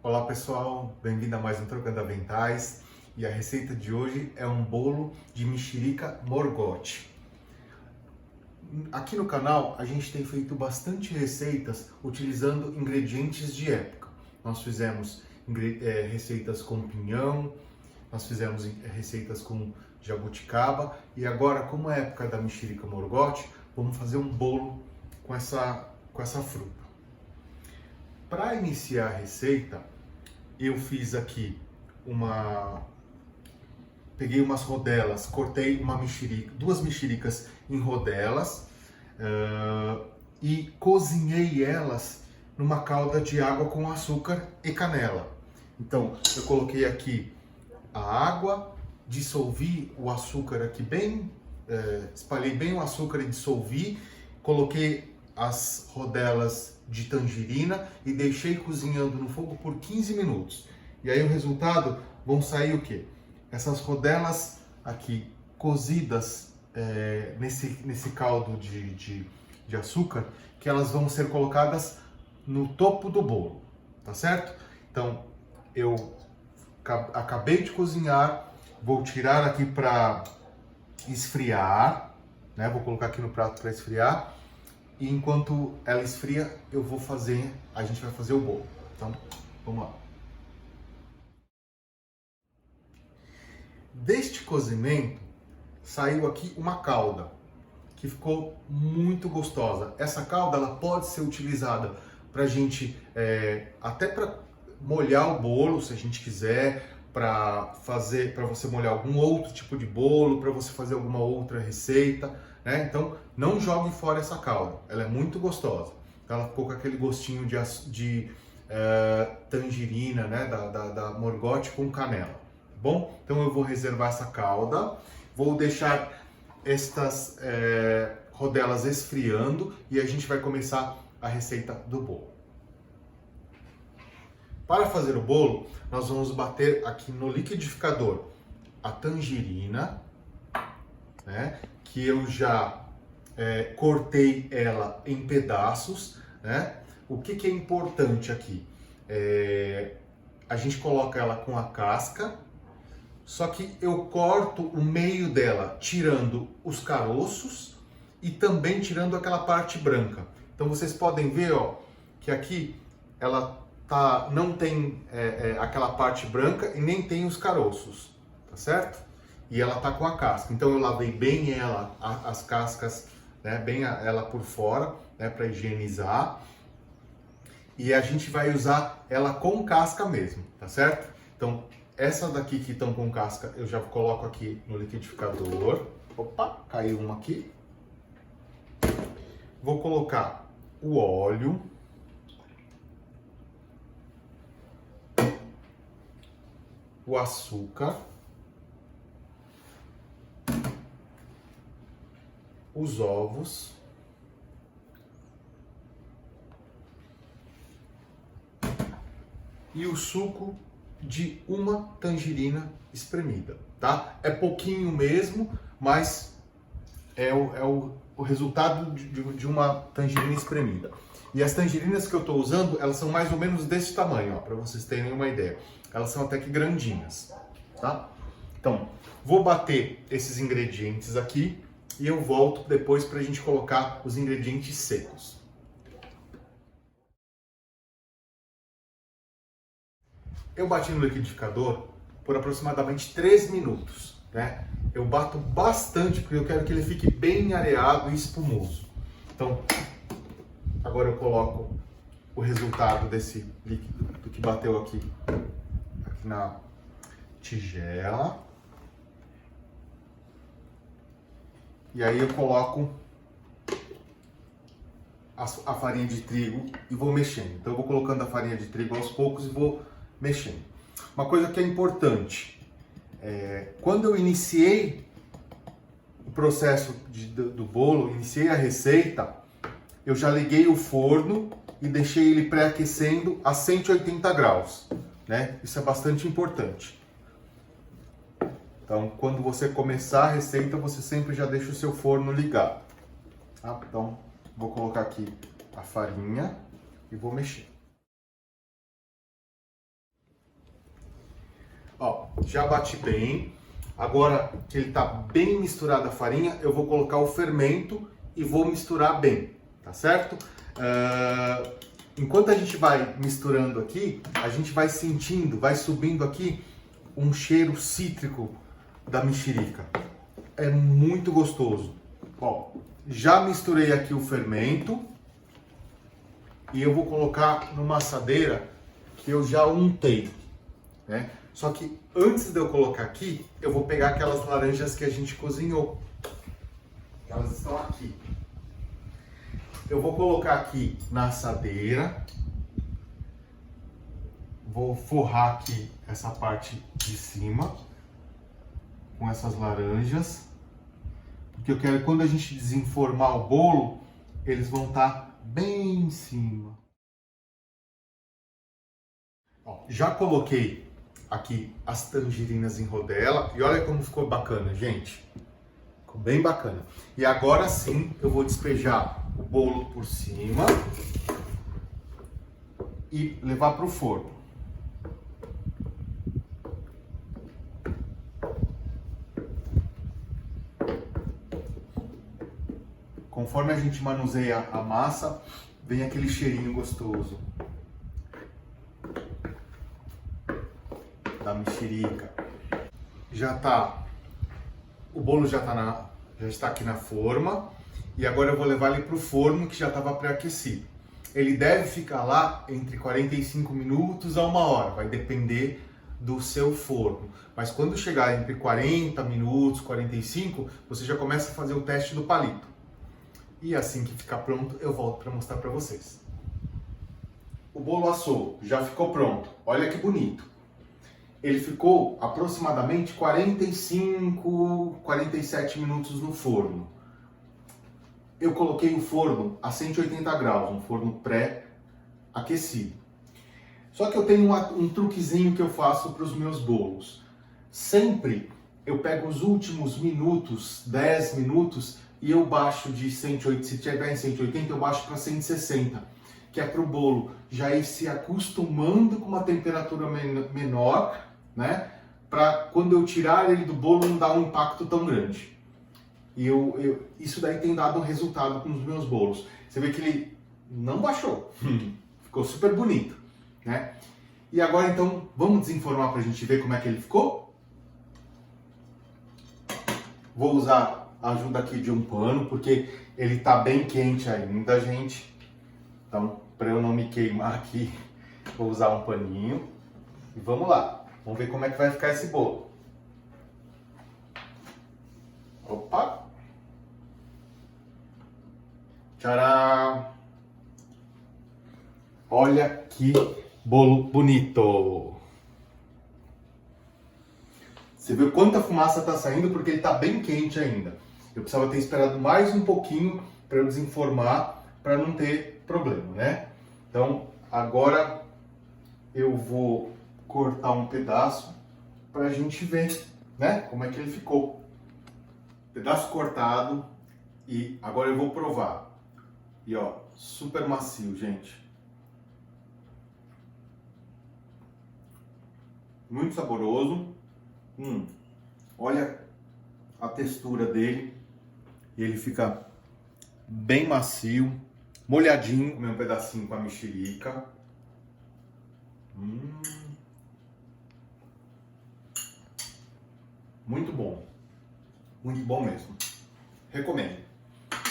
Olá pessoal, bem-vindo a mais um Trocando Aventais e a receita de hoje é um bolo de mexerica Morgote. Aqui no canal a gente tem feito bastante receitas utilizando ingredientes de época. Nós fizemos receitas com pinhão, nós fizemos receitas com jabuticaba e agora, como é a época da mexerica Morgote, vamos fazer um bolo com essa fruta. Para iniciar a receita, eu fiz aqui peguei umas rodelas, cortei duas mexericas em rodelas e cozinhei elas numa calda de água com açúcar e canela. Então, eu coloquei aqui a água, dissolvi o açúcar aqui espalhei bem o açúcar e dissolvi, coloquei as rodelas de tangerina e deixei cozinhando no fogo por 15 minutos. E aí o resultado vão sair o quê? Essas rodelas aqui cozidas nesse caldo de açúcar, que elas vão ser colocadas no topo do bolo, tá certo? Então eu acabei de cozinhar, vou tirar aqui para esfriar, né? Vou colocar aqui no prato para esfriar. E enquanto ela esfria, a gente vai fazer o bolo. Então, vamos lá. Deste cozimento, saiu aqui uma calda, que ficou muito gostosa. Essa calda, ela pode ser utilizada para a gente, até para molhar o bolo, se a gente quiser, para você molhar algum outro tipo de bolo, para você fazer alguma outra receita, né? Então, não jogue fora essa calda, ela é muito gostosa. Ela ficou com aquele gostinho de tangerina, né? Da Morgote com canela. Bom, então eu vou reservar essa calda, vou deixar estas rodelas esfriando e a gente vai começar a receita do bolo. Para fazer o bolo, nós vamos bater aqui no liquidificador a tangerina, né, que eu já cortei ela em pedaços, né? O que é importante aqui? A gente coloca ela com a casca, só que eu corto o meio dela, tirando os caroços e também tirando aquela parte branca. Então vocês podem ver, ó, que aqui ela não tem aquela parte branca e nem tem os caroços, tá certo? E ela tá com a casca. Então eu lavei bem ela, as cascas, né, bem ela por fora, né, para higienizar. E a gente vai usar ela com casca mesmo, tá certo? Então essa daqui que estão com casca eu já coloco aqui no liquidificador. Opa, caiu uma aqui. Vou colocar o óleo. O açúcar, os ovos, e o suco de uma tangerina espremida, tá? É pouquinho mesmo, mas é o resultado de uma tangerina espremida. E as tangerinas que eu estou usando, elas são mais ou menos desse tamanho, ó, para vocês terem uma ideia. Elas são até que grandinhas, tá? Então, vou bater esses ingredientes aqui e eu volto depois para a gente colocar os ingredientes secos. Eu bati no liquidificador por aproximadamente 3 minutos, né? Eu bato bastante porque eu quero que ele fique bem areado e espumoso. Então, agora eu coloco o resultado desse líquido, do que bateu aqui na tigela. E aí eu coloco a farinha de trigo e vou mexendo. Então eu vou colocando a farinha de trigo aos poucos e vou mexendo. Uma coisa que é importante, quando eu iniciei o processo do bolo, iniciei a receita, eu já liguei o forno e deixei ele pré-aquecendo a 180 graus, né? Isso é bastante importante. Então, quando você começar a receita, você sempre já deixa o seu forno ligado. Tá? Então, vou colocar aqui a farinha e vou mexer. já bati bem. Agora que ele está bem misturado a farinha, eu vou colocar o fermento e vou misturar bem, tá certo? Enquanto a gente vai misturando aqui, a gente vai sentindo, vai subindo aqui um cheiro cítrico da mexerica. É muito gostoso. Ó, já misturei aqui o fermento e eu vou colocar numa assadeira que eu já untei, né? Só que antes de eu colocar aqui, eu vou pegar aquelas laranjas que a gente cozinhou. Elas estão aqui. Eu vou colocar aqui na assadeira. Vou forrar aqui essa parte de cima com essas laranjas. Porque eu quero que quando a gente desenformar o bolo, eles vão estar bem em cima. Ó, já coloquei aqui as tangerinas em rodela e olha como ficou bacana, gente. Ficou bem bacana. E agora sim eu vou despejar o bolo por cima e levar para o forno. Conforme a gente manuseia a massa, vem aquele cheirinho gostoso da mexerica. O bolo já está aqui na forma e agora eu vou levar ele para o forno que já estava pré-aquecido. Ele deve ficar lá entre 45 minutos a 1 hora, vai depender do seu forno. Mas quando chegar entre 40 minutos, 45, você já começa a fazer o teste do palito. E assim que ficar pronto, eu volto para mostrar para vocês. O bolo assou, já ficou pronto. Olha que bonito. Ele ficou aproximadamente 45, 47 minutos no forno. Eu coloquei o forno a 180 graus, um forno pré-aquecido. Só que eu tenho um truquezinho que eu faço para os meus bolos. Sempre eu pego os últimos minutos, 10 minutos, e eu baixo de 180, se tiver em 180, eu baixo para 160, que é para o bolo já ir se acostumando com uma temperatura menor, né? Para quando eu tirar ele do bolo não dar um impacto tão grande. E isso daí tem dado um resultado com os meus bolos. Você vê que ele não baixou, ficou super bonito, né? E agora então, vamos desenformar para a gente ver como é que ele ficou? Vou usar a ajuda aqui de um pano, porque ele tá bem quente ainda, gente. Então, para eu não me queimar aqui, vou usar um paninho. E vamos lá, vamos ver como é que vai ficar esse bolo. Opa! Tcharam! Olha que bolo bonito! Você viu quanta fumaça está saindo porque ele está bem quente ainda. Eu precisava ter esperado mais um pouquinho para eu desenformar, para não ter problema, né? Então, agora eu vou cortar um pedaço para a gente ver, né? Como é que ele ficou. Pedaço cortado e agora eu vou provar. E ó, super macio, gente. Muito saboroso. Olha a textura dele. E ele fica bem macio, molhadinho, meu pedacinho com a mexerica. Muito bom mesmo. Recomendo.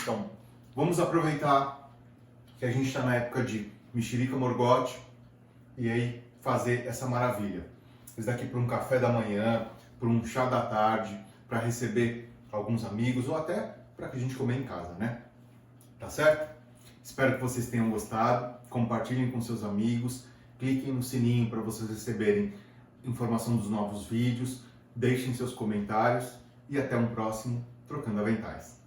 Então, vamos aproveitar que a gente está na época de mexerica morgote e aí fazer essa maravilha. Isso daqui para um café da manhã, para um chá da tarde, para receber alguns amigos ou até para que a gente comer em casa, né? Tá certo? Espero que vocês tenham gostado. Compartilhem com seus amigos. Cliquem no sininho para vocês receberem informação dos novos vídeos. Deixem seus comentários e até um próximo Trocando Aventais.